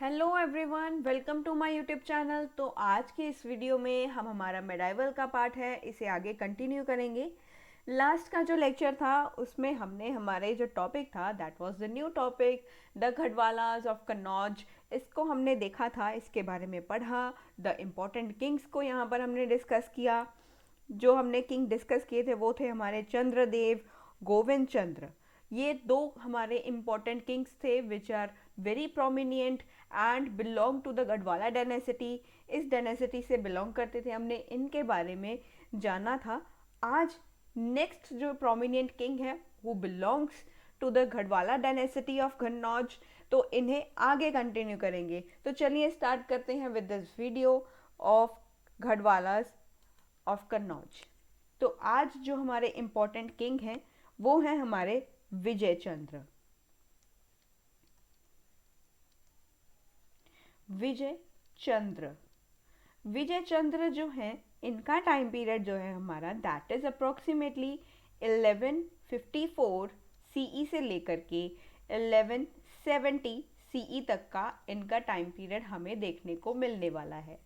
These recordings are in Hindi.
Hello everyone, welcome to my YouTube channel. तो आज की इस वीडियो में हम हमारा मेडाइवल का पार्ट है, इसे आगे कंटिन्यू करेंगे। लास्ट का जो लेक्चर था उसमें हमने हमारे जो टॉपिक था that was the new topic, the Gahadavalas of Kannauj. इसको हमने देखा था, इसके बारे में पढ़ा। द इम्पोर्टेंट किंग्स को यहाँ पर हमने डिस्कस किया। जो हमने किंग डिस्कस किए थे वो थे हमारे चंद्रदेव, गोविंद चंद्र। ये दो हमारे इम्पोर्टेंट किंग्स थे which are very prominent and belong to the Gahadavala dynasty. इस डायनेसिटी से बिलोंग करते थे, हमने इनके बारे में जाना था। आज नेक्स्ट जो प्रोमिनियंट किंग है वो belongs to the Gahadavala dynasty of Kannauj, तो इन्हें आगे कंटिन्यू करेंगे। तो चलिए स्टार्ट करते हैं with this video of Gahadavalas of Kannauj. तो आज जो हमारे इम्पोर्टेंट किंग हैं वो हैं हमारे विजय चंद्र। विजय चंद्र विजय चंद्र जो है, इनका टाइम पीरियड जो है हमारा दैट इज अप्रोक्सीमेटली 1154 सीई से लेकर के 1170 सीई तक का इनका टाइम पीरियड हमें देखने को मिलने वाला है।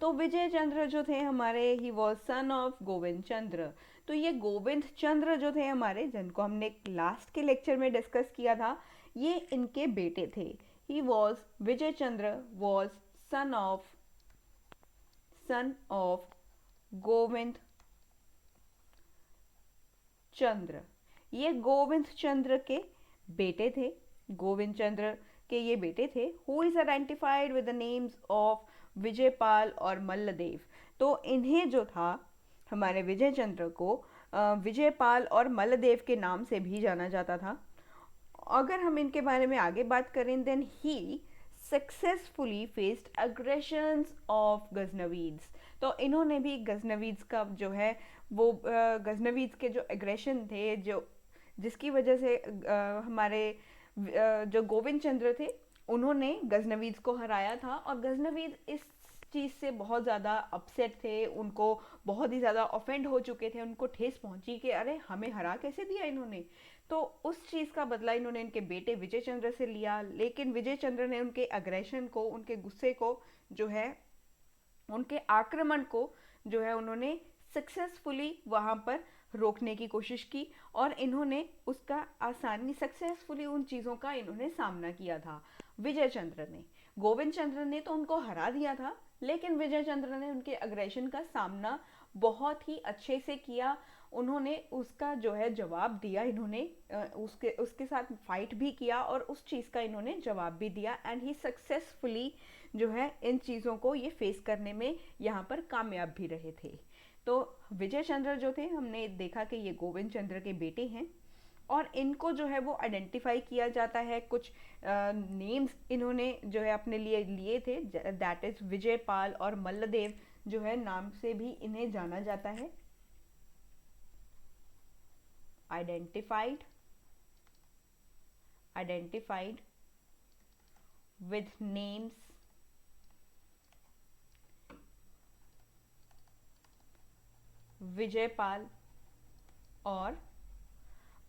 तो विजय चंद्र जो थे हमारे, he was son of Govind Chandra. तो ये गोविंद चंद्र जो थे हमारे, जिनको हमने लास्ट के लेक्चर में डिस्कस किया था, ये इनके बेटे थे। He was Vijay Chandra was son of Govind Chandra. ये गोविंद चंद्र के बेटे थे। गोविंद चंद्र के ये बेटे थे who is identified with the names of Vijaypal और मल्लदेव। तो इन्हें जो था, हमारे विजय चंद्र को विजयपाल और मल्लदेव के नाम से भी जाना जाता था। अगर हम इनके बारे में आगे बात करें, then he successfully faced aggressions of Ghaznavids. तो इन्होंने भी गजनवीड्स का जो है वो गजनवीड्स के जो एग्रेशन थे, जो जिसकी वजह से हमारे जो गोविंद चंद्र थे उन्होंने गजनवीड्स को हराया था। और गजनवीद इस चीज़ से बहुत ज़्यादा अपसेट थे, उनको बहुत ही ज़्यादा ऑफेंड हो चुके थे, उनको ठेस पहुंची कि अरे हमें हरा कैसे दिया इन्होंने। तो उस चीज़ का बदला इन्होंने इनके बेटे विजय चंद्र से लिया। लेकिन विजय चंद्र ने उनके अग्रेशन को, उनके गुस्से को जो है, उनके आक्रमण को जो है, उन्होंने सक्सेसफुली वहाँ पर रोकने की कोशिश की। और इन्होंने उसका आसानी सक्सेसफुली उन चीज़ों का इन्होंने सामना किया था विजय चंद्र ने। गोविंद चंद्र ने तो उनको हरा दिया था, लेकिन विजय चंद्र ने उनके अग्रेशन का सामना बहुत ही अच्छे से किया। उन्होंने उसका जो है जवाब दिया, इन्होंने उसके उसके साथ फाइट भी किया और उस चीज़ का इन्होंने जवाब भी दिया। एंड ही सक्सेसफुली जो है इन चीज़ों को ये फेस करने में यहाँ पर कामयाब भी रहे थे। तो विजय चंद्र जो थे, हमने देखा कि ये गोविंद चंद्र के बेटे हैं और इनको जो है वो आइडेंटिफाई किया जाता है। कुछ नेम्स इन्होंने जो है अपने लिए लिए थे, दैट इज विजयपाल और मल्लदेव जो है नाम से भी इन्हें जाना जाता है। आइडेंटिफाइड विथ नेम्स विजयपाल और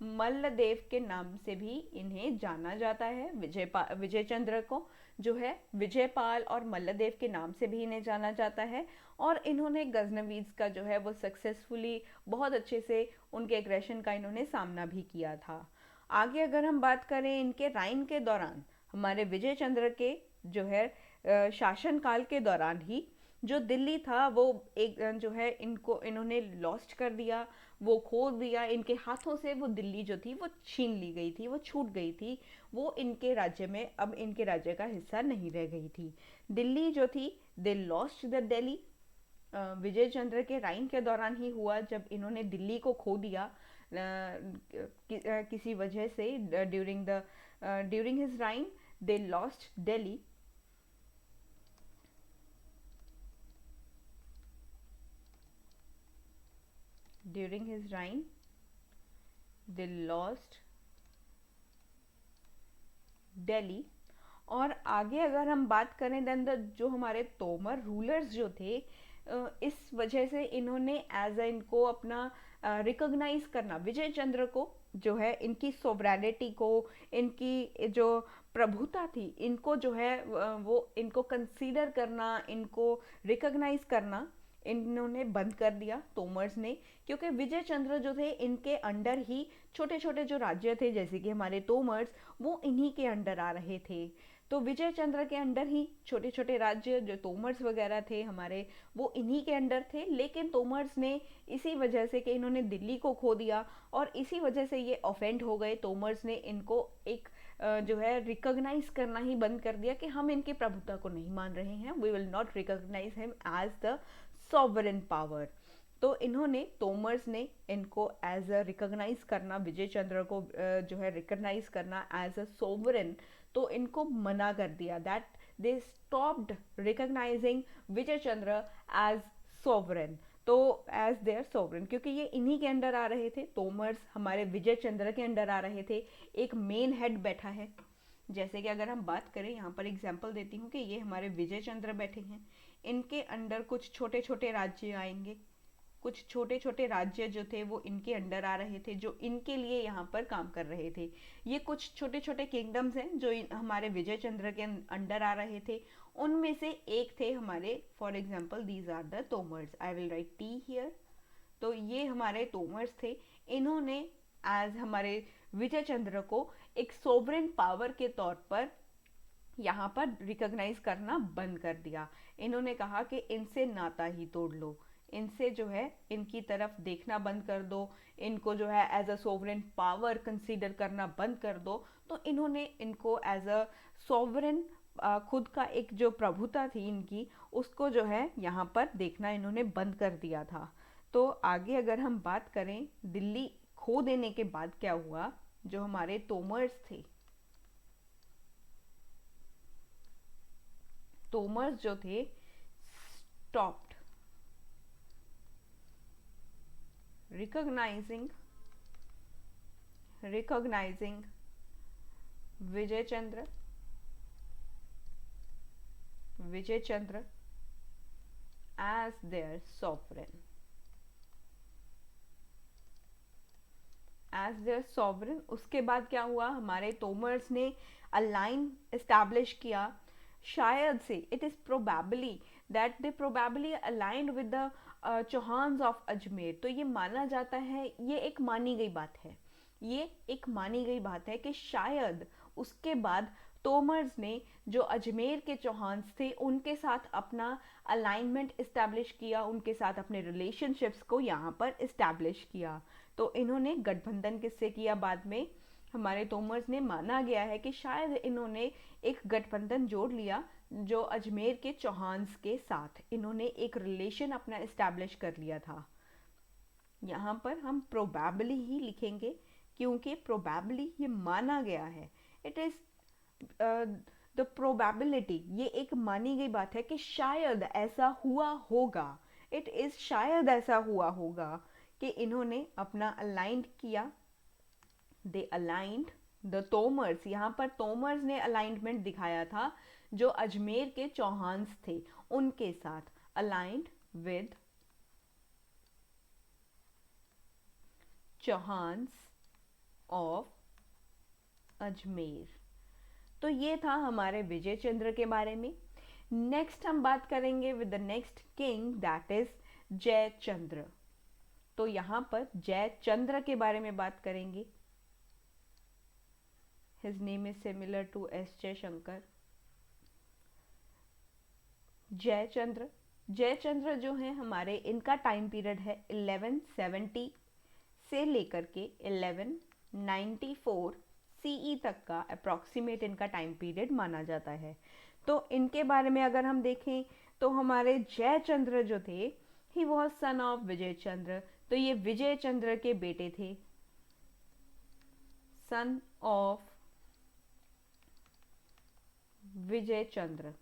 मल्लदेव के नाम से भी इन्हें जाना जाता है। विजय चंद्र को जो है विजयपाल और मल्लदेव के नाम से भी इन्हें जाना जाता है। और इन्होंने गजनवीज का जो है वो सक्सेसफुली, बहुत अच्छे से उनके एग्रेशन का इन्होंने सामना भी किया था। आगे अगर हम बात करें इनके राइन के दौरान, हमारे विजय चंद्र के जो है शासनकाल के दौरान ही जो दिल्ली था वो एक जो है इनको इन्होंने लॉस्ट कर दिया, वो खो दिया। इनके हाथों से वो दिल्ली जो थी वो छीन ली गई थी, वो छूट गई थी। वो इनके राज्य में, अब इनके राज्य का हिस्सा नहीं रह गई थी। दिल्ली जो थी, दे लॉस्ट द दिल्ली। विजय चंद्र के राइन के दौरान ही हुआ जब इन्होंने दिल्ली को खो दिया किसी वजह से। During his reign they lost Delhi. During his reign, they lost Delhi. और आगे अगर हम बात करें, देन जो हमारे तोमर रूलर्स जो थे, इस वजह से इन्होंने एज ए इनको अपना रिकॉग्नाइज करना, विजय चंद्र को जो है इनकी सोवरेनिटी को, इनकी जो प्रभुता थी, इनको जो है वो इनको कंसीडर करना, इनको रिकॉग्नाइज करना इन्होंने बंद कर दिया तोमर्स ने, क्योंकि विजय चंद्र जो थे इनके अंडर ही छोटे छोटे जो राज्य थे जैसे कि हमारे तोमर्स, वो इन्हीं के अंडर आ रहे थे। तो विजय चंद्र के अंडर ही छोटे छोटे राज्य जो तोमर्स वगैरह थे हमारे, वो इन्हीं के अंडर थे। लेकिन तोमर्स ने इसी वजह से कि इन्होंने दिल्ली को खो दिया और इसी वजह से ये ऑफेंड हो गए, तोमर्स ने इनको एक जो है रिकॉग्नाइज करना ही बंद कर दिया कि हम इनकी प्रभुता को नहीं मान रहे हैं, we will not recognise him as the sovereign power. तो इन्होंने तोमर्स ने इनको एज अ रिकॉग्नाइज करना, विजय चंद्र को जो है रिकॉग्नाइज करना एज अ सोवरेन, तो इनको मना कर दिया, that they stopped recognising Vijay Chandra as sovereign, तो एज देयर सोवरेन, क्योंकि ये इन्हीं के अंडर आ रहे थे। तोमर्स हमारे विजय चंद्र के अंडर आ रहे थे, एक मेन हेड बैठा है। जैसे कि अगर हम बात करें, यहाँ पर एग्जांपल देती हूँ कि ये हमारे विजय चंद्र बैठे हैं, इनके अंडर कुछ छोटे छोटे राज्य आएंगे, कुछ छोटे छोटे राज्य जो थे वो इनके अंडर आ रहे थे, जो इनके लिए यहाँ पर काम कर रहे थे। ये कुछ छोटे छोटे किंगडम्स हैं जो हमारे विजय चंद्र के अंडर आ रहे थे, उनमें से एक थे हमारे, for example these are the Tomars, I will write T here. तो ये हमारे तोमर्स थे, इन्होंने एज हमारे विजय चंद्र को एक सोवरेन पावर के तौर पर यहाँ पर रिकॉग्नाइज करना बंद कर दिया। इन्होंने कहा कि इनसे नाता ही तोड़ लो, इनसे जो है इनकी तरफ देखना बंद कर दो, इनको जो है as a sovereign power consider करना बंद कर दो। तो इन्होंने इनको एज अ सोवरेन, खुद का एक जो प्रभुता थी इनकी, उसको जो है यहाँ पर देखना इन्होंने बंद कर दिया था। तो आगे अगर हम बात करें दिल्ली खो देने के बाद क्या हुआ, जो हमारे तोमर्स थे, तोमर्स जो थे stopped recognising Vijay Chandra as their sovereign, उसके बाद क्या हुआ, हमारे तोमर्स ने अलाइन एस्टैब्लिश किया, शायद से it is probably that they probably aligned with the Chauhans of Ajmer. तो ये माना जाता है, ये एक मानी गई बात है, ये एक मानी गई बात है कि शायद उसके बाद तोमर्स ने जो अजमेर के चौहान्स थे उनके साथ अपना अलाइनमेंट इस्टेब्लिश किया, उनके साथ अपने रिलेशनशिप्स को यहाँ पर इस्टेब्लिश किया। तो इन्होंने गठबंधन किससे किया, बाद में हमारे तोमर्स ने, माना गया है कि शायद इन्होंने एक गठबंधन जोड़ लिया जो अजमेर के चौहान्स के साथ, इन्होंने एक रिलेशन अपना इस्टेब्लिश कर लिया था। यहाँ पर हम प्रोबेबली ही लिखेंगे क्योंकि प्रोबेबली ये माना गया है, इट इज द प्रोबेबिलिटी, ये एक मानी गई बात है कि शायद ऐसा हुआ होगा, इट इज शायद ऐसा हुआ होगा कि इन्होंने अपना अलाइंड किया, दे अलाइंड द तोमर्स, यहाँ पर तोमर्स ने अलाइनमेंट दिखाया था जो अजमेर के चौहान्स थे उनके साथ, aligned with Chauhans of Ajmer. तो ये था हमारे विजय चंद्र के बारे में। नेक्स्ट हम बात करेंगे with the next king, that is Jaichandra. तो यहाँ पर जयचंद्र के बारे में बात करेंगे। His name is similar to as Jaishankar. Jaichandra जो है हमारे, इनका टाइम पीरियड है 1170 से लेकर के 1194 सीई तक का अप्रॉक्सीमेट इनका टाइम पीरियड माना जाता है। तो इनके बारे में अगर हम देखें तो हमारे जयचंद्र जो थे, ही वॉज सन ऑफ विजय चंद्र, तो ये विजय चंद्र के बेटे थे, सन ऑफ विजय चंद्र,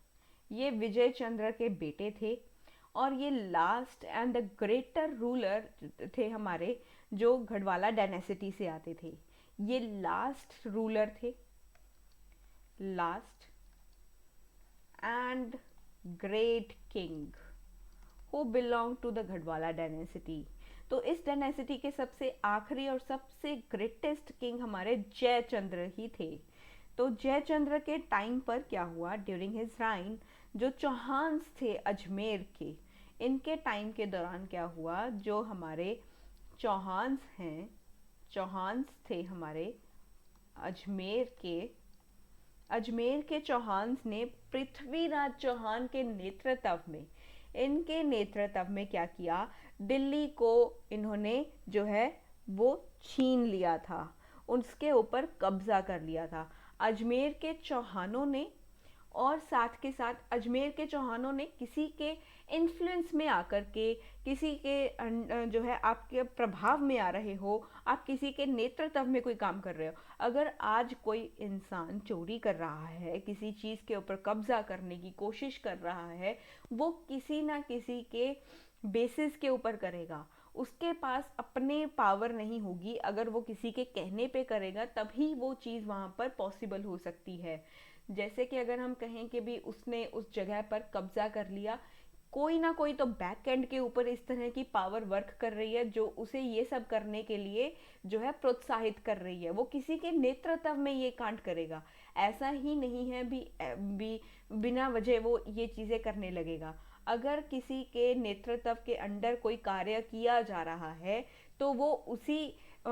ये विजय चंद्र के बेटे थे। और ये last and the greater ruler थे हमारे, जो गढ़वाला डायनेसिटी से आते थे, ये लास्ट रूलर थे, last and great king who belong to the Gahadavala dynasty. तो इस डायनेसिटी के सबसे आखिरी और सबसे ग्रेटेस्ट किंग हमारे जयचंद्र ही थे। तो जयचंद्र के टाइम पर क्या हुआ, ड्यूरिंग हिज राइन, जो चौहान्स थे अजमेर के, इनके टाइम के दौरान क्या हुआ, जो हमारे चौहान्स हैं, चौहान्स थे हमारे अजमेर के, अजमेर के चौहान्स ने पृथ्वीराज चौहान के नेतृत्व में, इनके नेतृत्व में क्या किया, दिल्ली को इन्होंने जो है वो छीन लिया था, उसके ऊपर कब्जा कर लिया था अजमेर के चौहानों ने। और साथ के साथ अजमेर के चौहानों ने किसी के इन्फ्लुएंस में आकर के, किसी के जो है आपके प्रभाव में आ रहे हो, आप किसी के नेतृत्व में कोई काम कर रहे हो। अगर आज कोई इंसान चोरी कर रहा है, किसी चीज़ के ऊपर कब्जा करने की कोशिश कर रहा है, वो किसी ना किसी के बेसिस के ऊपर करेगा, उसके पास अपने पावर नहीं होगी, अगर वो किसी के कहने पे करेगा तभी वो चीज़ वहाँ पर पॉसिबल हो सकती है। जैसे कि अगर हम कहें कि भी उसने उस जगह पर कब्जा कर लिया, कोई ना कोई तो बैक एंड के ऊपर इस तरह की पावर वर्क कर रही है जो उसे ये सब करने के लिए जो है प्रोत्साहित कर रही है, वो किसी के नेतृत्व में ये कांड करेगा। ऐसा ही नहीं है भी बिना वजह वो ये चीज़ें करने लगेगा। अगर किसी के नेतृत्व के अंडर कोई कार्य किया जा रहा है तो वो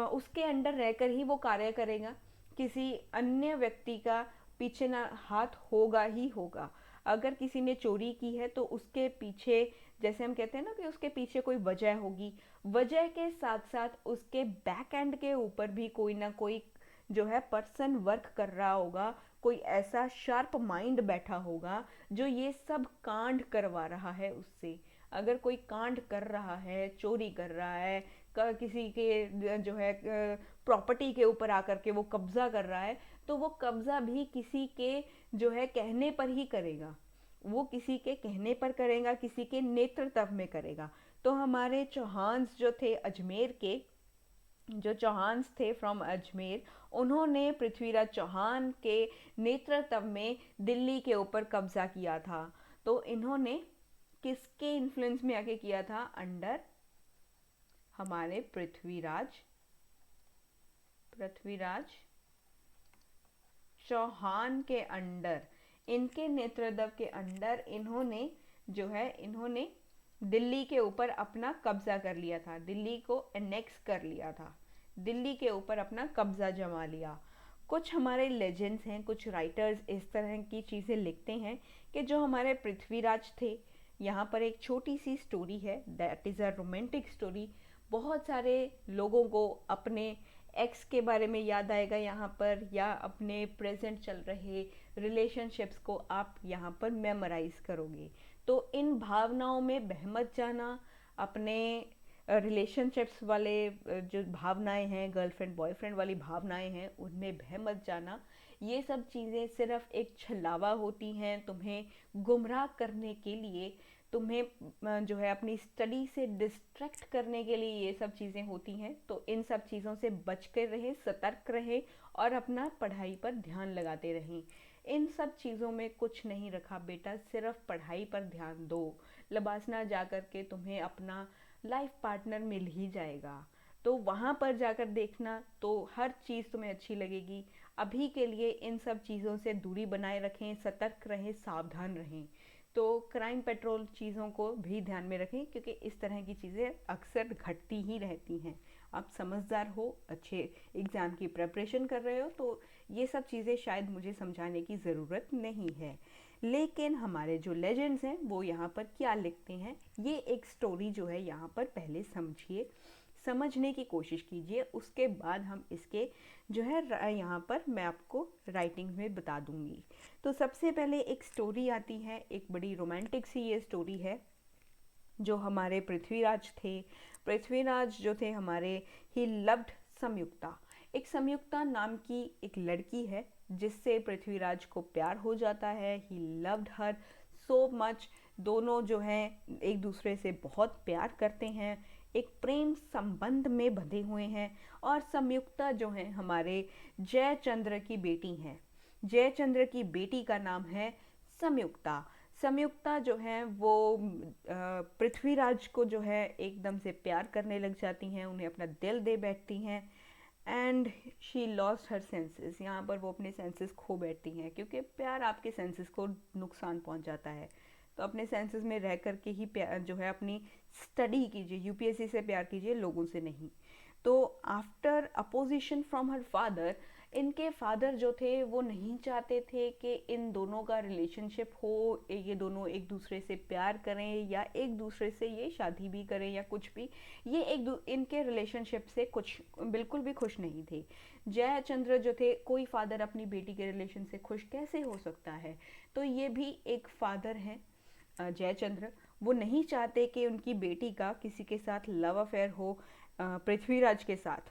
उसके अंडर रहकर ही वो कार्य करेगा, किसी अन्य व्यक्ति का पीछे ना हाथ होगा ही होगा। अगर किसी ने चोरी की है तो उसके पीछे, जैसे हम कहते हैं ना कि उसके पीछे कोई वजह होगी, वजह के साथ साथ उसके बैक एंड के ऊपर भी कोई ना कोई जो है पर्सन वर्क कर रहा होगा, कोई ऐसा शार्प माइंड बैठा होगा जो ये सब कांड करवा रहा है उससे। अगर कोई कांड कर रहा है, चोरी कर रहा है, किसी के जो है प्रॉपर्टी के ऊपर आकर के वो कब्जा कर रहा है, तो वो कब्जा भी किसी के जो है कहने पर ही करेगा, वो किसी के कहने पर करेगा, किसी के नेतृत्व में करेगा। तो हमारे चौहान्स जो थे अजमेर के, जो चौहान्स थे फ्रॉम अजमेर, उन्होंने पृथ्वीराज चौहान के नेतृत्व में दिल्ली के ऊपर कब्जा किया था। तो इन्होंने किसके इन्फ्लुएंस में आके किया था, अंडर हमारे पृथ्वीराज चौहान के अंडर, इनके नेतृत्व के अंडर इन्होंने जो है इन्होंने दिल्ली के ऊपर अपना कब्जा कर लिया था, दिल्ली को एनेक्स कर लिया था, दिल्ली के ऊपर अपना कब्जा जमा लिया। कुछ हमारे लेजेंड्स हैं, कुछ राइटर्स इस तरह की चीज़ें लिखते हैं कि जो हमारे पृथ्वीराज थे, यहाँ पर एक छोटी सी स्टोरी है, that is a romantic story. बहुत सारे लोगों को अपने एक्स के बारे में याद आएगा यहाँ पर, या अपने प्रेजेंट चल रहे रिलेशनशिप्स को आप यहाँ पर मेमोराइज करोगे। तो इन भावनाओं में बह मत जाना, अपने रिलेशनशिप्स वाले जो भावनाएं हैं, गर्लफ्रेंड बॉयफ्रेंड वाली भावनाएं हैं, उनमें बह मत जाना। ये सब चीज़ें सिर्फ एक छलावा होती हैं तुम्हें गुमराह करने के लिए, तुम्हें जो है अपनी स्टडी से डिस्ट्रैक्ट करने के लिए ये सब चीज़ें होती हैं। तो इन सब चीज़ों से बच कर रहें, सतर्क रहें और अपना पढ़ाई पर ध्यान लगाते रहें। इन सब चीज़ों में कुछ नहीं रखा बेटा, सिर्फ पढ़ाई पर ध्यान दो। लबासना जा कर के तुम्हें अपना लाइफ पार्टनर मिल ही जाएगा, तो वहाँ पर जाकर देखना तो हर चीज़ तुम्हें अच्छी लगेगी। अभी के लिए इन सब चीज़ों से दूरी बनाए रखें, सतर्क रहें, सावधान रहें। तो क्राइम पेट्रोल चीज़ों को भी ध्यान में रखें, क्योंकि इस तरह की चीज़ें अक्सर घटती ही रहती हैं। आप समझदार हो, अच्छे एग्ज़ाम की प्रिपरेशन कर रहे हो, तो ये सब चीज़ें शायद मुझे समझाने की ज़रूरत नहीं है। लेकिन हमारे जो लेजेंड्स हैं वो यहाँ पर क्या लिखते हैं, ये एक स्टोरी जो है यहाँ पर पहले समझिए, समझने की कोशिश कीजिए, उसके बाद हम इसके जो है यहाँ पर मैं आपको राइटिंग में बता दूंगी। तो सबसे पहले एक स्टोरी आती है, एक बड़ी रोमांटिक सी ये स्टोरी है। जो हमारे पृथ्वीराज थे, पृथ्वीराज जो थे हमारे, ही लव्ड संयुक्ता। एक संयुक्ता नाम की एक लड़की है जिससे पृथ्वीराज को प्यार हो जाता है। He loved her so much. दोनों जो हैं एक दूसरे से बहुत प्यार करते हैं, एक प्रेम संबंध में बंधे हुए हैं। और संयुक्ता जो है हमारे जयचंद्र की बेटी हैं। जयचंद्र की बेटी का नाम है संयुक्ता। संयुक्ता जो है वो पृथ्वीराज को जो है एकदम से प्यार करने लग जाती हैं, उन्हें अपना दिल दे बैठती हैं। And she lost her senses. यहाँ पर वो अपने सेंसेस खो बैठती हैं, क्योंकि प्यार आपके सेंसेस को नुकसान पहुँचाता है। तो अपने सेंसेस में रह कर के ही प्यार जो है अपनी स्टडी कीजिए, यूपीएससी से प्यार कीजिए, लोगों से नहीं। तो after opposition from her father, इनके फादर जो थे वो नहीं चाहते थे कि इन दोनों का रिलेशनशिप हो, ये दोनों एक दूसरे से प्यार करें या एक दूसरे से ये शादी भी करें या कुछ भी। ये इनके रिलेशनशिप से कुछ बिल्कुल भी खुश नहीं थे। जयचंद्र जो थे, कोई फादर अपनी बेटी के रिलेशन से खुश कैसे हो सकता है? तो ये भी एक फादर हैं जयचंद्र। वो नहीं चाहते कि उनकी बेटी का किसी के साथ लव अफेयर हो पृथ्वीराज के साथ।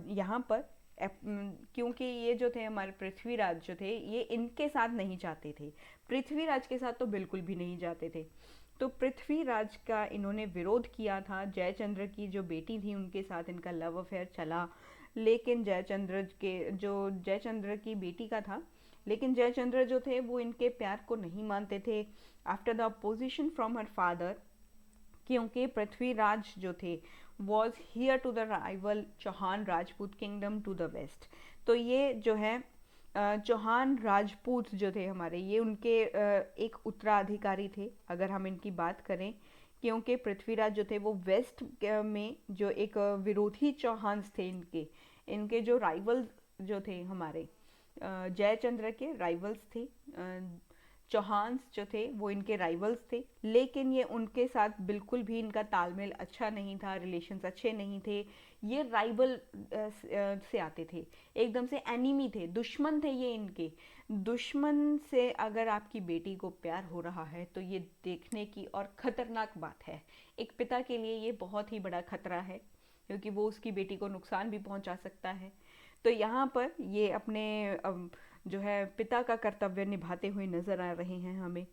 यहाँ पर क्योंकि ये जो थे हमारे पृथ्वीराज जो थे, ये इनके साथ नहीं चाहते थे, पृथ्वीराज के साथ तो बिल्कुल भी नहीं चाहते थे। तो पृथ्वीराज का इन्होंने विरोध किया था। जयचंद्र की जो बेटी थी उनके साथ इनका लव अफेयर चला, लेकिन जयचंद्र की बेटी का था, लेकिन जयचंद्र जो थे वो इनके प्यार को नहीं मानते थे। After the opposition from her father, क्योंकि पृथ्वीराज जो थे was here to the rival Chauhan Rajput kingdom to the west. तो ये जो है चौहान राजपूत जो थे हमारे, ये उनके एक उत्तराधिकारी थे अगर हम इनकी बात करें। क्योंकि पृथ्वीराज जो थे वो वेस्ट में जो एक विरोधी चौहान्स थे, इनके इनके जो राइवल्स जो थे हमारे जयचंद्र के राइवल्स थे। चौहान्स जो थे वो इनके राइवल्स थे, लेकिन ये उनके साथ बिल्कुल भी इनका तालमेल अच्छा नहीं था, रिलेशंस अच्छे नहीं थे। ये राइवल से आते थे, एकदम से एनिमी थे, दुश्मन थे ये इनके। दुश्मन से अगर आपकी बेटी को प्यार हो रहा है तो ये देखने की और ख़तरनाक बात है। एक पिता के लिए ये बहुत ही बड़ा खतरा है, क्योंकि वो उसकी बेटी को नुकसान भी पहुंचा सकता है। तो यहाँ पर ये अपने जो है पिता का कर्तव्य निभाते हुए नजर आ रहे हैं हमें।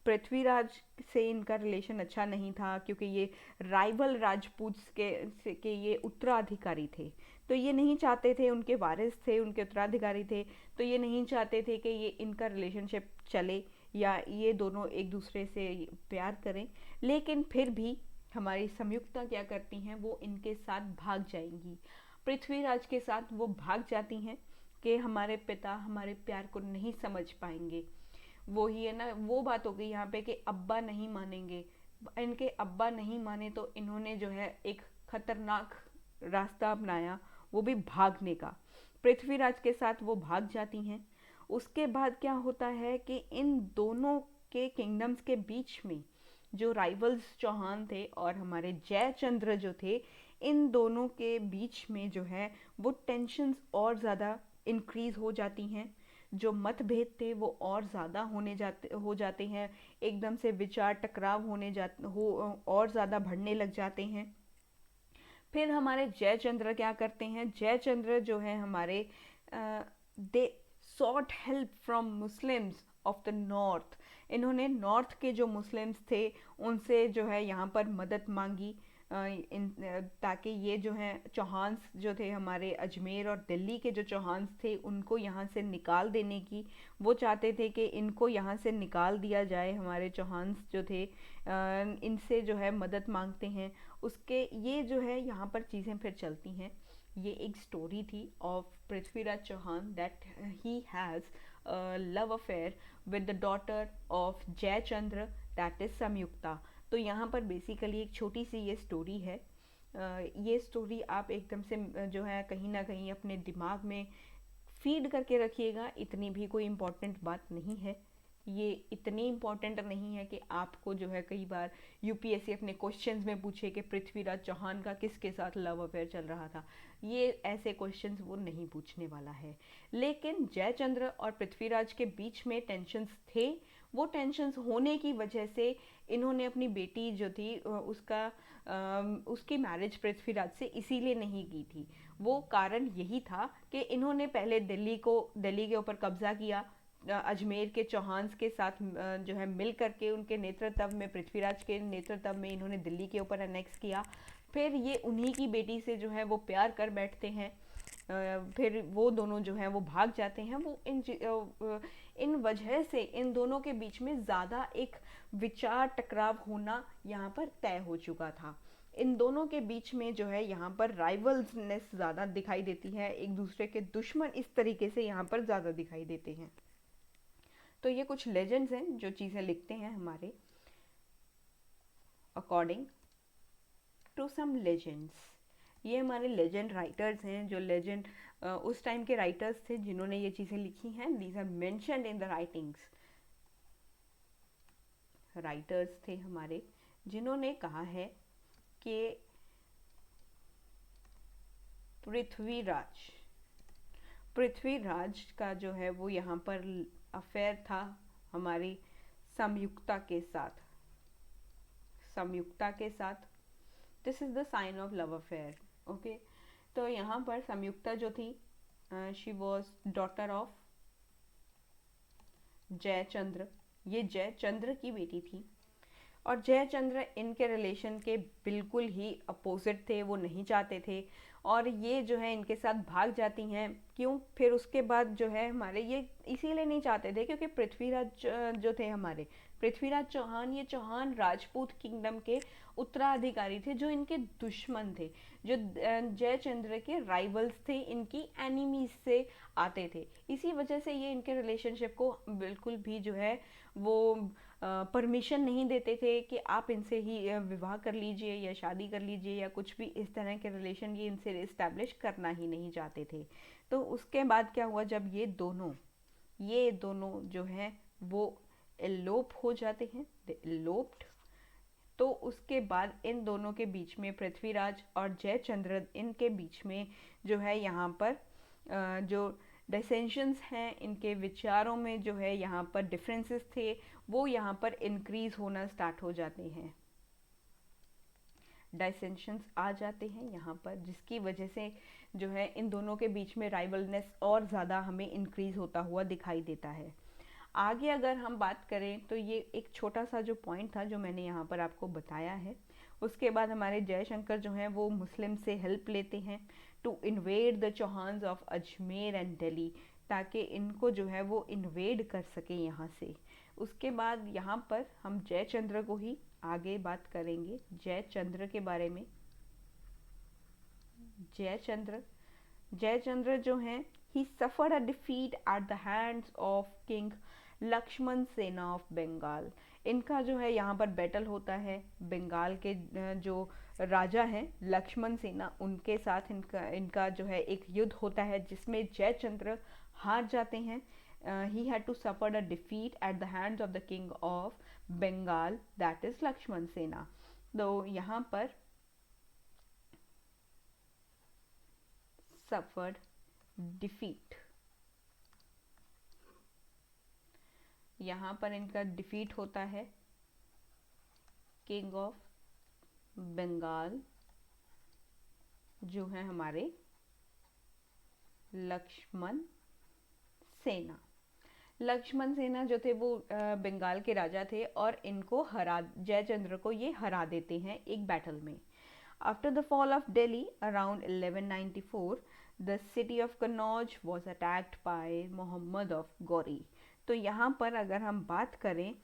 पृथ्वीराज से इनका रिलेशन अच्छा नहीं था, क्योंकि ये राइवल राजपूत के ये उत्तराधिकारी थे। तो ये नहीं चाहते थे, उनके वारिस थे, उनके उत्तराधिकारी थे, तो ये नहीं चाहते थे कि ये इनका रिलेशनशिप चले या ये दोनों एक दूसरे से प्यार करें। लेकिन फिर भी हमारी संयुक्ता क्या करती हैं, वो इनके साथ भाग जाएंगी, पृथ्वीराज के साथ वो भाग जाती हैं कि हमारे पिता हमारे प्यार को नहीं समझ पाएंगे। वो ही है ना, वो बात हो गई यहाँ पे कि अब्बा नहीं मानेंगे। इनके अब्बा नहीं माने तो इन्होंने जो है एक खतरनाक रास्ता अपनाया, वो भी भागने का। पृथ्वीराज के साथ वो भाग जाती हैं। उसके बाद क्या होता है कि इन दोनों के किंगडम्स के बीच में जो राइवल्स चौहान थे और हमारे जयचंद्र जो थे, इन दोनों के बीच में जो है वो टेंशन्स और ज़्यादा इंक्रीज हो जाती हैं। जो मतभेद थे वो और ज़्यादा हो जाते हैं, एकदम से विचार टकराव और ज़्यादा बढ़ने लग जाते हैं। फिर हमारे जयचंद्र क्या करते हैं, जयचंद्र जो है हमारे they sought help from Muslims of the north. इन्होंने नॉर्थ के जो मुस्लिम्स थे उनसे जो है यहाँ पर मदद मांगी, ताकि ये जो हैं चौहान्स जो थे हमारे अजमेर और दिल्ली के जो चौहान्स थे उनको यहाँ से निकाल देने की वो चाहते थे कि इनको यहाँ से निकाल दिया जाए। हमारे चौहान्स जो थे इनसे जो है मदद मांगते हैं। उसके ये जो है यहाँ पर चीज़ें फिर चलती हैं। ये एक स्टोरी थी of Prithviraj Chauhan that he has love affair with the daughter of Jayachandra, that is Samyukta. तो यहाँ पर बेसिकली एक छोटी सी ये स्टोरी है। ये स्टोरी आप एकदम से जो है कहीं ना कहीं अपने दिमाग में फीड करके रखिएगा। इतनी भी कोई इम्पोर्टेंट बात नहीं है, ये इतनी इम्पोर्टेंट नहीं है कि आपको जो है कई बार यूपीएससी अपने क्वेश्चंस में पूछे कि पृथ्वीराज चौहान का किसके साथ लव अफेयर चल रहा था। ये ऐसे क्वेश्चंस वो नहीं पूछने वाला है। लेकिन जयचंद्र और पृथ्वीराज के बीच में टेंशन्स थे। वो टेंशन्स होने की वजह से इन्होंने अपनी बेटी जो थी उसकी मैरिज पृथ्वीराज से इसीलिए नहीं की थी। वो कारण यही था कि इन्होंने पहले दिल्ली के ऊपर कब्जा किया, अजमेर के चौहान्स के साथ जो है मिल करके उनके नेतृत्व में, पृथ्वीराज के नेतृत्व में इन्होंने दिल्ली के ऊपर अनेक्स किया। फिर ये उन्हीं की बेटी से जो है वो प्यार कर बैठते हैं। फिर वो दोनों जो हैं वो भाग जाते हैं। वो इन वजह से इन दोनों के बीच में ज़्यादा एक विचार टकराव होना यहाँ पर तय हो चुका था। इन दोनों के बीच में जो है यहाँ पर राइवल्सनेस ज़्यादा दिखाई देती है, एक दूसरे के दुश्मन इस तरीके से यहाँ पर ज़्यादा दिखाई देते हैं। तो ये कुछ लेजेंड्स हैं जो चीज़ें लिखते हैं हमारे अकॉर्डिंग टू सम लेजेंड्स। ये हमारे लेजेंड राइटर्स हैं, जो लेजेंड उस टाइम के राइटर्स थे जिन्होंने ये चीज़ें लिखी हैं। These are mentioned in the writings. Writers थे हमारे जिन्होंने कहा है कि पृथ्वीराज का जो है वो यहाँ पर अफेयर था हमारी संयुक्ता के साथ। This is the sign of love affair. Okay, तो यहाँ पर संयुक्ता जो थी, she was daughter of Jaichandra. ये जयचंद्र की बेटी थी और जयचंद्र इनके रिलेशन के बिल्कुल ही अपोजिट थे, वो नहीं चाहते थे और ये जो है इनके साथ भाग जाती हैं। क्यों? फिर उसके बाद जो है हमारे ये इसीलिए नहीं चाहते थे क्योंकि पृथ्वीराज जो थे हमारे पृथ्वीराज चौहान, ये चौहान राजपूत किंगडम के उत्तराधिकारी थे जो इनके दुश्मन थे, जो जयचंद्र के राइवल्स थे, इनकी एनिमीज से आते थे। इसी वजह से ये इनके रिलेशनशिप को बिल्कुल भी जो है वो परमिशन नहीं देते थे कि आप इनसे ही विवाह कर लीजिए या शादी कर लीजिए या कुछ भी इस तरह के रिलेशन ये इनसे इस्टेब्लिश करना ही नहीं चाहते थे। तो उसके बाद क्या हुआ, जब ये दोनों जो हैं वो एलोप हो जाते हैं, दे एलोप्ड, तो उसके बाद इन दोनों के बीच में पृथ्वीराज और जयचंद्र, इनके बीच में जो है यहाँ पर जो डिसेंशंस हैं, इनके विचारों में जो है यहाँ पर डिफरेंसेस थे, वो यहाँ पर इंक्रीज होना स्टार्ट हो जाते हैं। डिसेंशंस आ जाते हैं यहाँ पर, जिसकी वजह से जो है इन दोनों के बीच में राइवलनेस और ज़्यादा हमें इंक्रीज होता हुआ दिखाई देता है। आगे अगर हम बात करें तो ये एक छोटा सा जो पॉइंट था जो मैंने यहाँ पर आपको बताया है। उसके बाद हमारे जयशंकर जो हैं वो मुस्लिम से हेल्प लेते हैं to invade the Chauhans of Ajmer and Delhi, ताकि इनको जो है वो इन्वेड कर सके यहाँ से। उसके बाद यहाँ पर हम जयचंद्र को ही आगे बात करेंगे, जयचंद्र के बारे में। जयचंद्र जो हैं, he suffered a defeat at the hands of king Lakshman सेना ऑफ बंगाल। इनका जो है यहाँ पर बैटल होता है बंगाल के जो राजा हैं लक्ष्मण सेना, उनके साथ इनका जो है एक युद्ध होता है जिसमें जयचंद्र हार जाते हैं। he had to suffer a defeat at the hands of the king of Bengal, that is Lakshman सेना। तो यहाँ पर suffered defeat, यहाँ पर इनका डिफीट होता है किंग ऑफ बंगाल जो है हमारे लक्ष्मण सेना जो थे वो बंगाल के राजा थे और इनको जयचंद्र को ये हरा देते हैं एक बैटल में। After the fall of Delhi around 1194 the city of Kannauj was attacked by Mohammad of Ghori. तो यहाँ पर अगर हम बात करें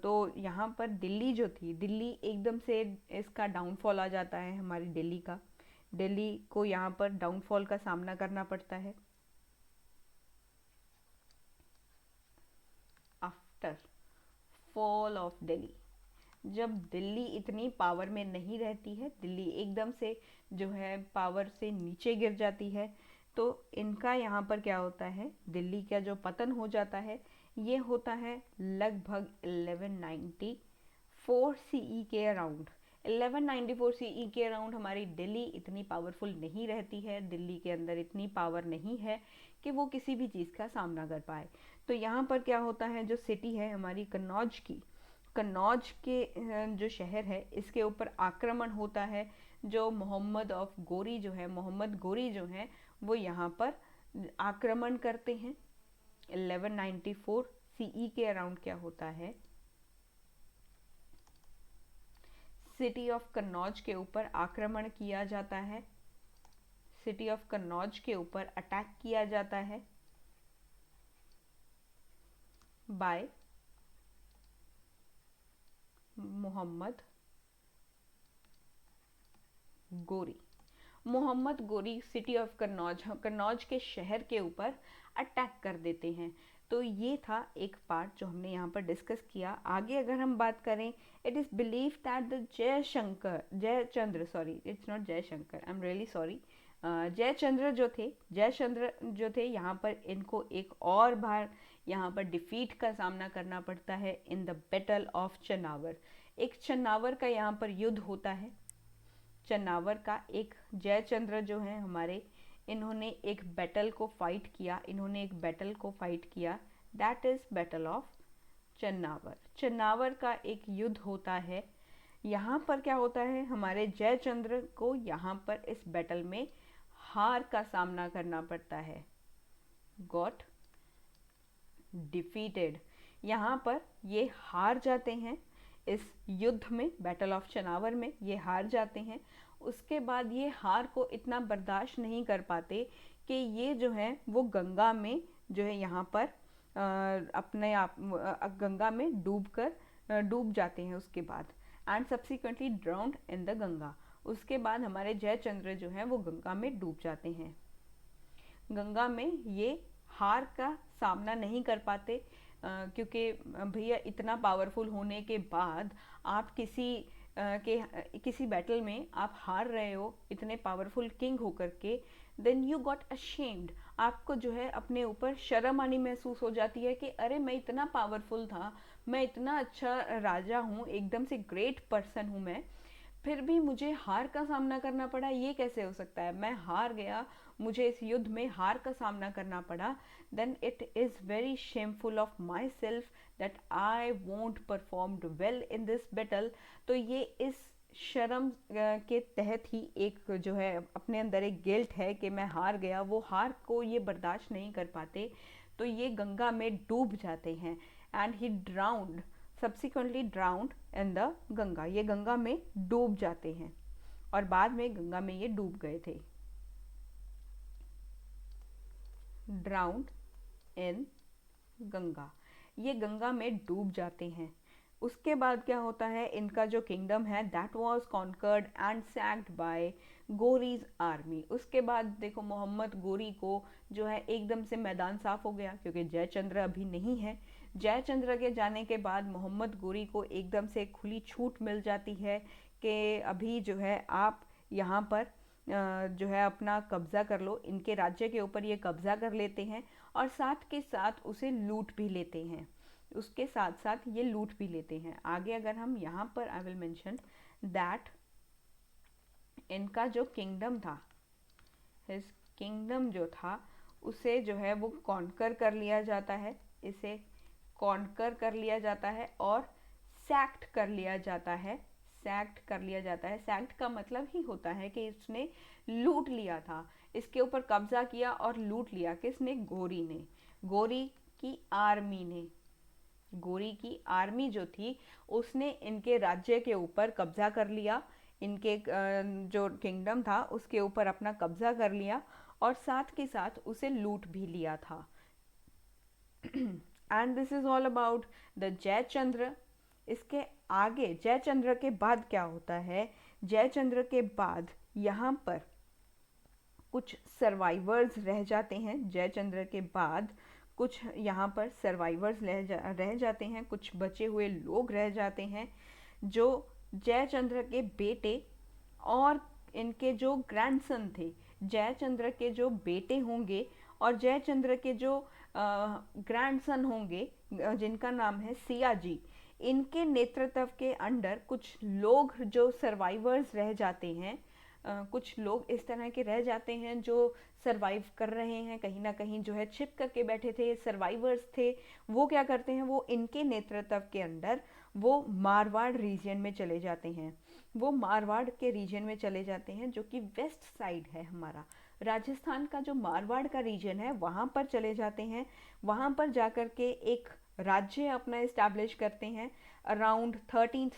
तो यहाँ पर दिल्ली जो थी, दिल्ली एकदम से इसका डाउनफॉल आ जाता है हमारी दिल्ली को यहाँ पर डाउनफॉल का सामना करना पड़ता है। आफ्टर फॉल ऑफ दिल्ली, जब दिल्ली इतनी पावर में नहीं रहती है, दिल्ली एकदम से जो है पावर से नीचे गिर जाती है, तो इनका यहाँ पर क्या होता है, दिल्ली का जो पतन हो जाता है ये होता है लगभग 1194 सीई के अराउंड। 1194 सीई के अराउंड हमारी दिल्ली इतनी पावरफुल नहीं रहती है, दिल्ली के अंदर इतनी पावर नहीं है कि वो किसी भी चीज़ का सामना कर पाए। तो यहाँ पर क्या होता है, जो सिटी है हमारी कन्नौज के जो शहर है इसके ऊपर आक्रमण होता है। जो मोहम्मद गोरी जो हैं वो यहाँ पर आक्रमण करते हैं। 1194 सीई के अराउंड क्या होता है, सिटी ऑफ कन्नौज के ऊपर आक्रमण किया जाता है, सिटी ऑफ कन्नौज के ऊपर अटैक किया जाता है bye Mohammad Ghori. Mohammad Ghori city of Kannauj, Kannauj के शहर के ऊपर अटैक कर देते हैं। तो ये था एक पार्ट जो हमने यहाँ पर डिस्कस किया। आगे अगर हम बात करें, it is believe that the Jayachandra, sorry it's not Jaishankar, I am really sorry, Jayachandra जो थे यहाँ पर इनको एक और बार यहाँ पर डिफीट का सामना करना पड़ता है इन द बैटल ऑफ चनावर। एक चनावर का यहाँ पर युद्ध होता है। चनावर का एक जयचंद्र जो हैं हमारे, इन्होंने एक बैटल को फाइट किया, दैट इज बैटल ऑफ चनावर। चनावर का एक युद्ध होता है। यहाँ पर क्या होता है, हमारे जयचंद्र को यहाँ पर इस बैटल में हार का सामना करना पड़ता है, गॉट डिफीटेड। यहाँ पर ये हार जाते हैं इस युद्ध में, बैटल ऑफ चनावर में ये हार जाते हैं। उसके बाद ये हार को इतना बर्दाश्त नहीं कर पाते कि ये जो है वो गंगा में जो है यहाँ पर अपने आप गंगा में डूब जाते हैं उसके बाद, and subsequently ड्राउन्ड in the Ganga. उसके बाद हमारे जयचंद्र जो हैं वो गंगा में डूब जाते हैं। गंगा में ये हार का सामना नहीं कर पाते, क्योंकि भैया इतना पावरफुल होने के बाद आप किसी बैटल में आप हार रहे हो, इतने पावरफुल किंग होकर के, देन यू गॉट अशेम्ड। आपको जो है अपने ऊपर शर्म आनी महसूस हो जाती है कि अरे मैं इतना पावरफुल था, मैं इतना अच्छा राजा हूँ, एकदम से ग्रेट पर्सन हूँ मैं, फिर भी मुझे हार का सामना करना पड़ा, ये कैसे हो सकता है, मैं हार गया, मुझे इस युद्ध में हार का सामना करना पड़ा। Then it is very shameful of myself that I won't performed well in this battle. तो ये इस शर्म के तहत ही एक जो है अपने अंदर एक गिल्ट है कि मैं हार गया, वो हार को ये बर्दाश्त नहीं कर पाते, तो ये गंगा में डूब जाते हैं। And he drowned, subsequently drowned in the Ganga, ये गंगा में डूब जाते हैं और बाद में गंगा में ये डूब गए थे, ड्राउंड इन गंगा, ये गंगा में डूब जाते हैं। उसके बाद क्या होता है, इनका जो किंगडम है that was conquered and sacked by Ghori's army. उसके बाद देखो मोहम्मद गोरी को जो है एकदम से मैदान साफ हो गया, क्योंकि जयचंद्र अभी नहीं है। जयचंद्र के जाने के बाद मोहम्मद गोरी को एकदम से खुली छूट मिल जाती है कि अभी जो है आप यहाँ पर जो है अपना कब्जा कर लो, इनके राज्य के ऊपर ये कब्जा कर लेते हैं और साथ के साथ उसे लूट भी लेते हैं, उसके साथ साथ ये लूट भी लेते हैं। आगे अगर हम यहाँ पर आई विल मेंशन दैट इनका जो किंगडम था, हिज किंगडम जो था उसे जो है वो कॉन्कर कर लिया जाता है, इसे कॉन्कर कर लिया जाता है और सैक्ट कर लिया जाता है। सैक्ट का मतलब ही होता है कि इसने लूट लिया था, इसके ऊपर कब्जा किया और लूट लिया। किसने? गोरी ने, गोरी की आर्मी ने। गोरी की आर्मी जो थी उसने इनके राज्य के ऊपर कब्जा कर लिया, इनके जो किंगडम था उसके ऊपर अपना कब्जा कर लिया और साथ के साथ उसे लूट भी लिया था। And this is all about the Jayachandra. इसके आगे जयचंद्र के बाद क्या होता है, जयचंद्र के बाद यहाँ पर कुछ सर्वाइवर्स रह जाते हैं। जयचंद्र के बाद कुछ यहाँ पर सर्वाइवर्स रह जाते हैं, कुछ बचे हुए लोग रह जाते हैं जो जयचंद्र के बेटे और इनके जो ग्रैंडसन थे। जयचंद्र के जो बेटे होंगे और जयचंद्र के जो ग्रैंडसन होंगे जिनका नाम है सियाजी, इनके नेतृत्व के अंडर कुछ लोग जो सर्वाइवर्स रह जाते हैं, कुछ लोग इस तरह के रह जाते हैं जो सरवाइव कर रहे हैं, कहीं ना कहीं जो है छिप करके बैठे थे, सर्वाइवर्स थे। वो क्या करते हैं, वो इनके नेतृत्व के अंडर वो मारवाड़ रीजन में चले जाते हैं। वो मारवाड़ के रीजन में चले जाते हैं जो कि वेस्ट साइड है हमारा राजस्थान का, जो मारवाड़ का रीजन है वहाँ पर चले जाते हैं। वहाँ पर जाकर के एक राज्य अपना इस्टेब्लिश करते हैं अराउंड 13th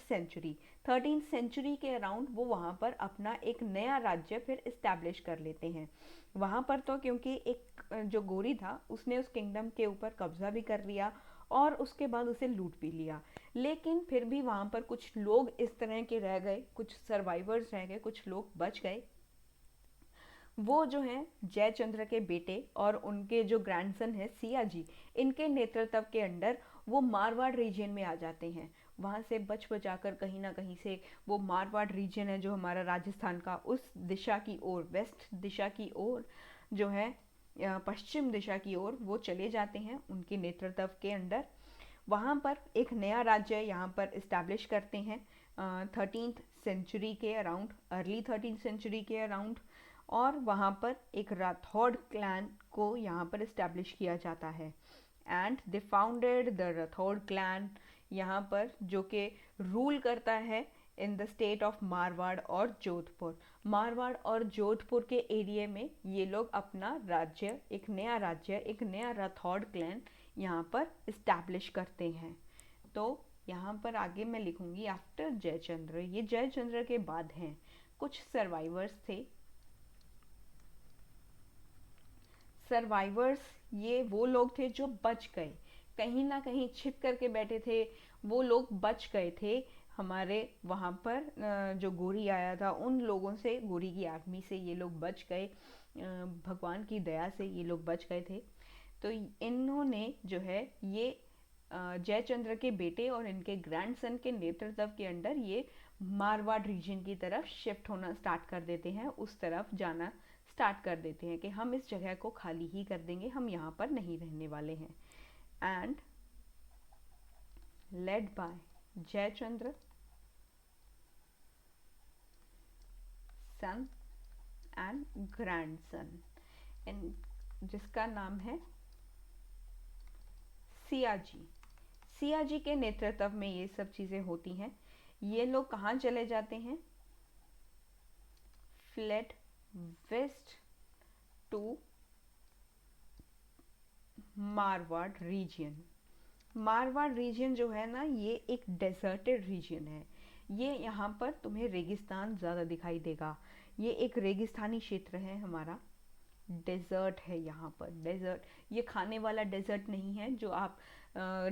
सेंचुरी के अराउंड। वो वहाँ पर अपना एक नया राज्य फिर इस्टेब्लिश कर लेते हैं। वहाँ पर तो क्योंकि एक जो गोरी था उसने उस किंगडम के ऊपर कब्जा भी कर लिया और उसके बाद उसे लूट भी लिया। लेकिन फिर भी वहाँ पर कुछ लोग इस तरह के रह गए, कुछ सर्वाइवर्स रह गए, कुछ लोग बच गए। वो जो हैं जयचंद्र के बेटे और उनके जो ग्रैंडसन है सियाजी, इनके नेतृत्व के अंडर वो मारवाड़ रीजन में आ जाते हैं। वहाँ से बच बचाकर कहीं ना कहीं से वो मारवाड़ रीजन है जो हमारा राजस्थान का, उस दिशा की ओर, वेस्ट दिशा की ओर जो है, पश्चिम दिशा की ओर वो चले जाते हैं उनके नेतृत्व के अंडर। वहाँ पर एक नया राज्य यहाँ पर इस्टेब्लिश करते हैं 13th सेंचुरी के अराउंड, अर्ली 13th सेंचुरी के अराउंड। और वहाँ पर एक राठौड़ क्लैन को यहाँ पर इस्टेब्लिश किया जाता है and they founded the Rathore clan यहाँ पर, जो कि रूल करता है in the state of Marwar और जोधपुर। मारवाड़ और जोधपुर के एरिया में ये लोग अपना राज्य, एक नया राठौड़ क्लैन यहाँ पर इस्टेब्लिश करते हैं। तो यहाँ पर आगे मैं लिखूंगी आफ्टर जयचंद्र, ये जयचंद्र के बाद हैं। कुछ सर्वाइवर्स थे। सर्वाइवर्स ये वो लोग थे जो बच गए, कहीं ना कहीं छिप करके बैठे थे, वो लोग बच गए थे। हमारे वहाँ पर जो गोरी आया था उन लोगों से, गोरी की आर्मी से ये लोग बच गए, भगवान की दया से ये लोग बच गए थे। तो इन्होंने जो है ये जयचंद्र के बेटे और इनके ग्रैंडसन के नेतृत्व के अंडर ये मारवाड़ रीजन की तरफ शिफ्ट होना स्टार्ट कर देते हैं, उस तरफ जाना स्टार्ट कर देते हैं कि हम इस जगह को खाली ही कर देंगे, हम यहाँ पर नहीं रहने वाले हैं। And led by Jaichandra son and grandson, जिसका नाम है सियाजी। सियाजी के नेतृत्व में ये सब चीज़ें होती हैं। ये लोग कहाँ चले जाते हैं? Fled west to Marwar region. Marwar region जो है ना, ये एक डेजर्टेड रीजन है। ये यहाँ पर तुम्हें रेगिस्तान ज़्यादा दिखाई देगा, ये एक रेगिस्तानी क्षेत्र है हमारा। डेजर्ट है यहाँ पर, डेजर्ट, ये खाने वाला डेजर्ट नहीं है जो आप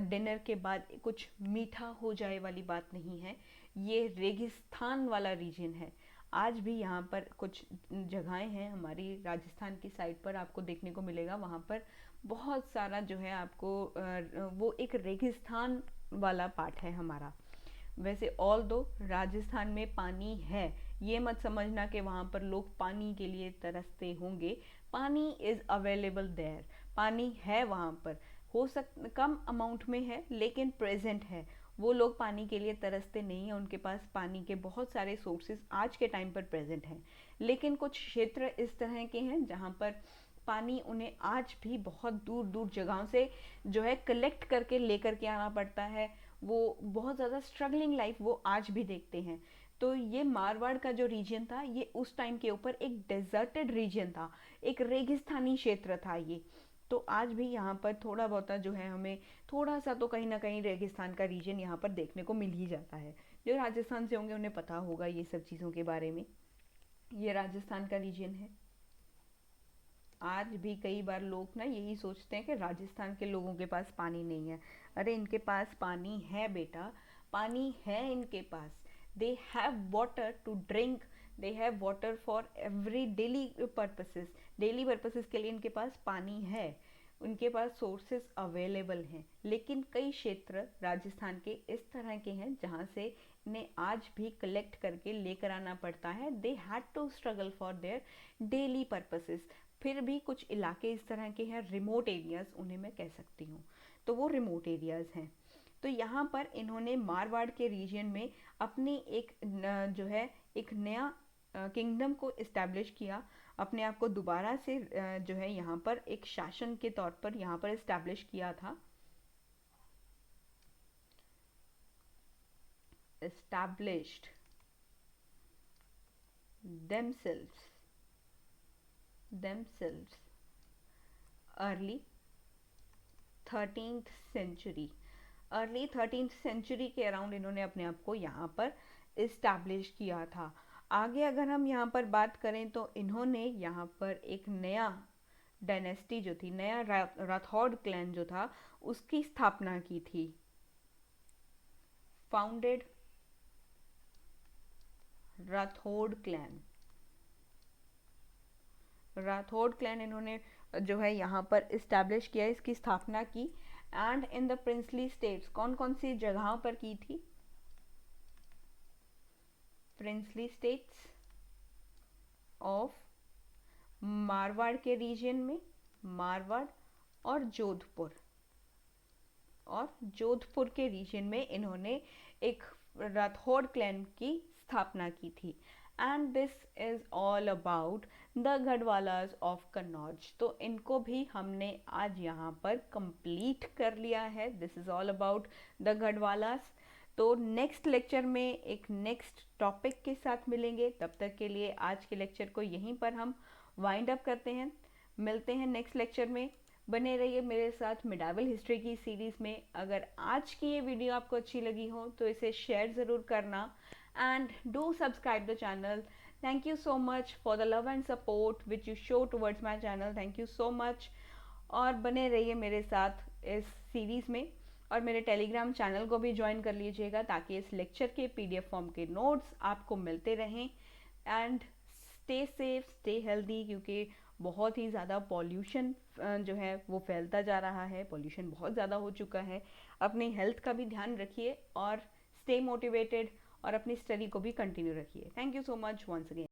डिनर के बाद कुछ मीठा हो जाए वाली बात नहीं है। ये रेगिस्तान वाला रीजन है। आज भी यहाँ पर कुछ जगहें हैं हमारी राजस्थान की साइड पर, आपको देखने को मिलेगा वहाँ पर बहुत सारा जो है आपको वो एक रेगिस्तान वाला पार्ट है हमारा। वैसे ऑल दो राजस्थान में पानी है, ये मत समझना कि वहाँ पर लोग पानी के लिए तरसते होंगे। पानी इज़ अवेलेबल देयर, पानी है वहाँ पर, हो कम अमाउंट में है लेकिन प्रेजेंट है। वो लोग पानी के लिए तरसते नहीं हैं, उनके पास पानी के बहुत सारे सोर्सेज आज के टाइम पर प्रेजेंट हैं। लेकिन कुछ क्षेत्र इस तरह के हैं जहाँ पर पानी उन्हें आज भी बहुत दूर दूर जगहों से जो है कलेक्ट करके लेकर के आना पड़ता है। वो बहुत ज़्यादा स्ट्रगलिंग लाइफ वो आज भी देखते हैं। तो ये मारवाड़ का जो रीजन था, ये उस टाइम के ऊपर एक डेजर्टेड रीजन था, एक रेगिस्तानी क्षेत्र था ये। तो आज भी यहाँ पर थोड़ा बहुत जो है हमें थोड़ा सा तो कहीं ना कहीं रेगिस्तान का रीजन यहाँ पर देखने को मिल ही जाता है। जो राजस्थान से होंगे उन्हें पता होगा ये सब चीज़ों के बारे में। ये राजस्थान का रीजन है। आज भी कई बार लोग ना यही सोचते हैं कि राजस्थान के लोगों के पास पानी नहीं है। अरे इनके पास पानी है बेटा, पानी है इनके पास। They have water to drink, they have water for every daily purposes, daily purposes के लिए इनके पास पानी है, उनके पास सोर्सेस अवेलेबल हैं। लेकिन कई क्षेत्र राजस्थान के इस तरह के हैं जहाँ से इन्हें आज भी कलेक्ट करके लेकर आना पड़ता है। They had to struggle for their daily purposes. फिर भी कुछ इलाके इस तरह के हैं, रिमोट एरियाज़ उन्हें मैं कह सकती हूँ, तो वो रिमोट एरियाज़ हैं। तो यहाँ पर इन्होंने मारवाड़ के रीजन में अपनी एक जो है एक नया किंगडम को इस्टेब्लिश किया, अपने आप को दोबारा से जो है यहाँ पर एक शासन के तौर पर यहाँ पर इस्टेब्लिश किया था। established themselves early 13th century, early 13th century के अराउंड इन्होंने अपने आप को यहाँ पर इस्टेब्लिश किया था। आगे अगर हम यहाँ पर बात करें तो इन्होंने यहाँ पर एक नया डायनेस्टी जो थी, नया राठौड़ क्लैन जो था, उसकी स्थापना की थी? Founded Rathore clan, Rathore clan इन्होंने जो है यहाँ पर इस्टेब्लिश किया, इसकी स्थापना की। And in the princely states, कौन कौन सी जगहों पर की थी? प्रिंसली स्टेट्स ऑफ मारवाड़ के रीजन में, मारवाड़ और जोधपुर, और जोधपुर के रीजन में इन्होंने एक राठौड़ क्लैन की स्थापना की थी। And this is all about the Gahadavalas of Kannauj. तो इनको भी हमने आज यहाँ पर कंप्लीट कर लिया है। This is all about the Gahadavalas. तो नेक्स्ट लेक्चर में एक नेक्स्ट टॉपिक के साथ मिलेंगे। तब तक के लिए आज के लेक्चर को यहीं पर हम वाइंड अप करते हैं। मिलते हैं नेक्स्ट लेक्चर में। बने रहिए मेरे साथ मिडावल हिस्ट्री की सीरीज में। अगर आज की ये वीडियो आपको अच्छी लगी हो तो इसे शेयर ज़रूर करना, and do subscribe the channel. Thank you so much for the love and support which you show towards my channel. Thank you so much. और बने रहिए मेरे साथ इस सीरीज़ में, और मेरे टेलीग्राम चैनल को भी ज्वाइन कर लीजिएगा ताकि इस लेक्चर के PDF फॉर्म के नोट्स आपको मिलते रहें। And stay safe, stay healthy, क्योंकि बहुत ही ज़्यादा पॉल्यूशन जो है वो फैलता जा रहा है। पॉल्यूशन बहुत ज़्यादा हो चुका है। अपनी हेल्थ का भी ध्यान रखिए और स्टे मोटिवेटेड, और अपनी स्टडी को भी कंटिन्यू रखिए। Thank you so much once again.